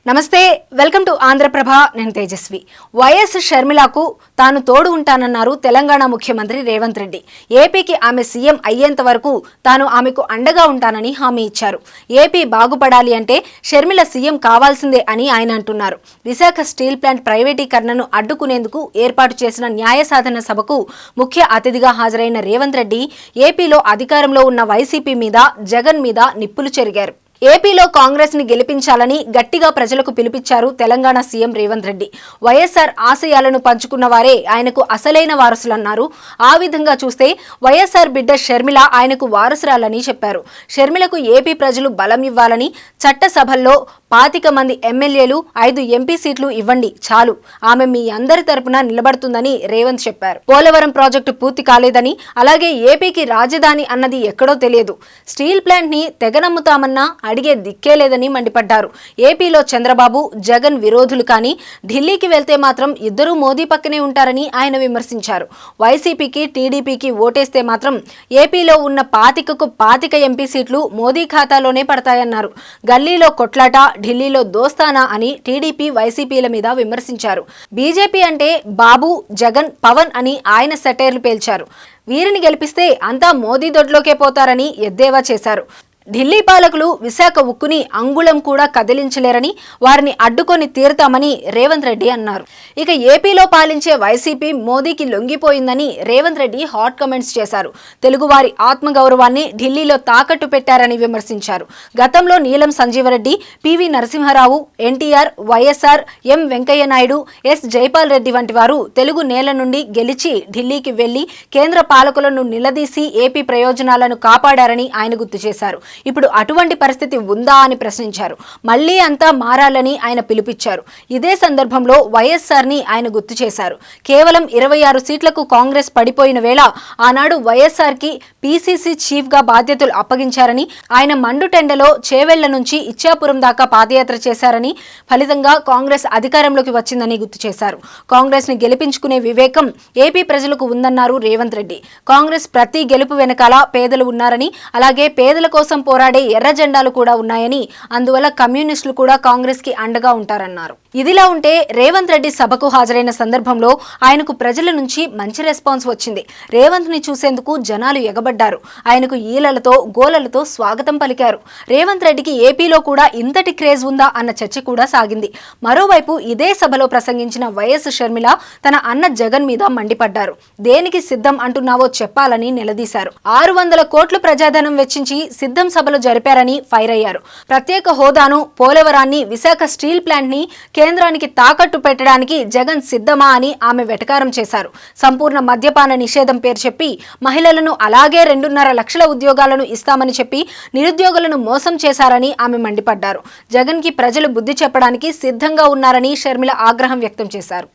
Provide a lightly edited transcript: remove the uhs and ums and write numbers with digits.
నమస్తే, welcome to Andhraprabha. నేను Tejaswi. YS షర్మిలకు తాను తోడు ఉంటానన్నారు తెలంగాణ ముఖ్యమంత్రి రేవంత్ రెడ్డి. ఏపీకి ఆమె సీఎం అయ్యేంత వరకు తాను ఆమెకు అండగా ఉంటానని హామీ ఇచ్చారు. ఏపీ బాగుపడాలి అంటే షర్మిల సీఎం కావాల్సిందే అని ఆయన అంటున్నారు. విశాఖ స్టీల్ ప్లాంట్ ప్రైవేటీకరణను అడ్డుకునేందుకు ఏర్పాటు చేసిన న్యాయ సాధన సభకు ముఖ్య అతిథిగా హాజరైన రేవంత్ రెడ్డి ఏపీలో అధికారంలో ఉన్న వైసీపీ మీద, జగన్ మీద నిప్పులు చెరిగారు. ఏపీలో కాంగ్రెస్ ని గెలిపించాలని గట్టిగా ప్రజలకు పిలిపించారు తెలంగాణ సీఎం రేవంత్ రెడ్డి. వైఎస్ఆర్ ఆశయాలను పంచుకున్న వారే ఆయనకు అసలైన వారసులన్నారు. ఆ విధంగా చూస్తే వైఎస్ఆర్ బిడ్డ షర్మిల ఆయనకు వారసురాలని చెప్పారు. షర్మిలకు ఏపీ ప్రజలు బలం ఇవ్వాలని, చట్టసభల్లో 25 మంది ఎమ్మెల్యేలు, 5 ఎంపీ సీట్లు ఇవ్వండి చాలు, ఆమె మీ అందరి తరపున నిలబడుతుందని రేవంత్ చెప్పారు. పోలవరం ప్రాజెక్టు పూర్తి కాలేదని, అలాగే ఏపీకి రాజధాని అన్నది ఎక్కడో తెలియదు, స్టీల్ ప్లాంట్ ని తెగనమ్ముతామన్నా అడిగే దిక్కే లేదని మండిపడ్డారు. ఏపీలో చంద్రబాబు, జగన్ విరోధులు కానీ ఢిల్లీకి వెళ్తే మాత్రం ఇద్దరూ మోదీ పక్కనే ఉంటారని ఆయన విమర్శించారు. వైసీపీకి, టీడీపీకి ఓటేస్తే మాత్రం ఏపీలో ఉన్న 25 ఎంపీ సీట్లు మోదీ ఖాతాలోనే పడతాయన్నారు. గల్లీలో కొట్లాట, ఢిల్లీలో దోస్తానా అని టీడీపీ, వైసీపీల మీద విమర్శించారు. బీజేపీ అంటే బాబు, జగన్, పవన్ అని ఆయన సెటైర్లు పేల్చారు. వీరిని గెలిపిస్తే అంతా మోదీ దొడ్లోకే పోతారని ఎద్దేవా చేశారు. ఢిల్లీ పాలకులు విశాఖ ఉక్కుని అంగుళం కూడా కదిలించలేరని, వారిని అడ్డుకొని తీరుతామని రేవంత్ రెడ్డి అన్నారు. ఇక ఏపీలో పాలించే వైసీపీ మోదీకి లొంగిపోయిందని రేవంత్ రెడ్డి హాట్ కమెంట్స్ చేశారు. తెలుగువారి ఆత్మగౌరవాన్ని ఢిల్లీలో తాకట్టు పెట్టారని విమర్శించారు. గతంలో నీలం సంజీవరెడ్డి, పివి నరసింహారావు, ఎన్టీఆర్, వైఎస్ఆర్, ఎం వెంకయ్య నాయుడు, ఎస్ జైపాల్ రెడ్డి వంటి వారు తెలుగు నేల నుండి గెలిచి ఢిల్లీకి వెళ్లి కేంద్ర పాలకులను నిలదీసి ఏపీ ప్రయోజనాలను కాపాడారని ఆయన గుర్తు చేశారు. ఇప్పుడు అటువంటి పరిస్థితి ఉందా అని ప్రశ్నించారు. మళ్లీ అంతా మారాలని ఆయన పిలుపిచ్చారు. ఇదే సందర్భంలో వైఎస్ఆర్ ని ఆయన గుర్తు చేశారు. కేవలం 26 సీట్లకు కాంగ్రెస్ పడిపోయిన వేళ ఆనాడు వైఎస్ఆర్ కి పీసీసీ చీఫ్ గా బాధ్యతలు అప్పగించారని, ఆయన మండుటెండలో చేవెళ్ల నుంచి ఇచ్చాపురం దాకా పాదయాత్ర చేశారని, ఫలితంగా కాంగ్రెస్ అధికారంలోకి వచ్చిందని గుర్తు చేశారు. కాంగ్రెస్ ని గెలిపించుకునే వివేకం ఏపీ ప్రజలకు ఉందన్నారు రేవంత్ రెడ్డి. కాంగ్రెస్ ప్రతి గెలుపు వెనకాల పేదలు ఉన్నారని, అలాగే పేదల కోసం పోరాడే ఎర్ర జెండాలు కూడా ఉన్నాయని, అందువల్ల కమ్యూనిస్టులు కూడా కాంగ్రెస్ కి అండగా ఉంటారన్నారు. ఇదిలా ఉంటే రేవంత్ రెడ్డి సభకు హాజరైన సందర్భంలో ఆయనకు ప్రజల నుంచి మంచి రెస్పాన్స్ వచ్చింది. రేవంత్ ని చూసేందుకు జనాలు ఎగబడ్డారు. ఆయనకు ఈలలతో, గోలలతో స్వాగతం పలికారు. రేవంత్ రెడ్డికి ఏపీలో కూడా ఇంతటి క్రేజ్ ఉందా అన్న చర్చ కూడా సాగింది. మరోవైపు ఇదే సభలో ప్రసంగించిన వైఎస్ షర్మిల తన అన్న జగన్ మీద మండిపడ్డారు. దేనికి సిద్ధం అంటున్నావో చెప్పాలని నిలదీశారు. 600 కోట్లు ప్రజాధనం వెచ్చించి సిద్ధం సభలు జరిపారని ఫైర్ అయ్యారు. ప్రత్యేక హోదాను, పోలవరాన్ని, విశాఖ స్టీల్ ప్లాంట్ ని కేంద్రానికి తాకట్టు పెట్టడానికి జగన్ సిద్ధమా అని ఆమె వెటకారం చేశారు. సంపూర్ణ మద్యపాన నిషేధం పేరు చెప్పి మహిళలను, అలాగే 2.5 లక్షల ఉద్యోగాలను ఇస్తామని చెప్పి నిరుద్యోగులను మోసం చేశారని ఆమె మండిపడ్డారు. జగన్ కి ప్రజలు బుద్ధి చెప్పడానికి సిద్ధంగా ఉన్నారని షర్మిల ఆగ్రహం వ్యక్తం చేశారు.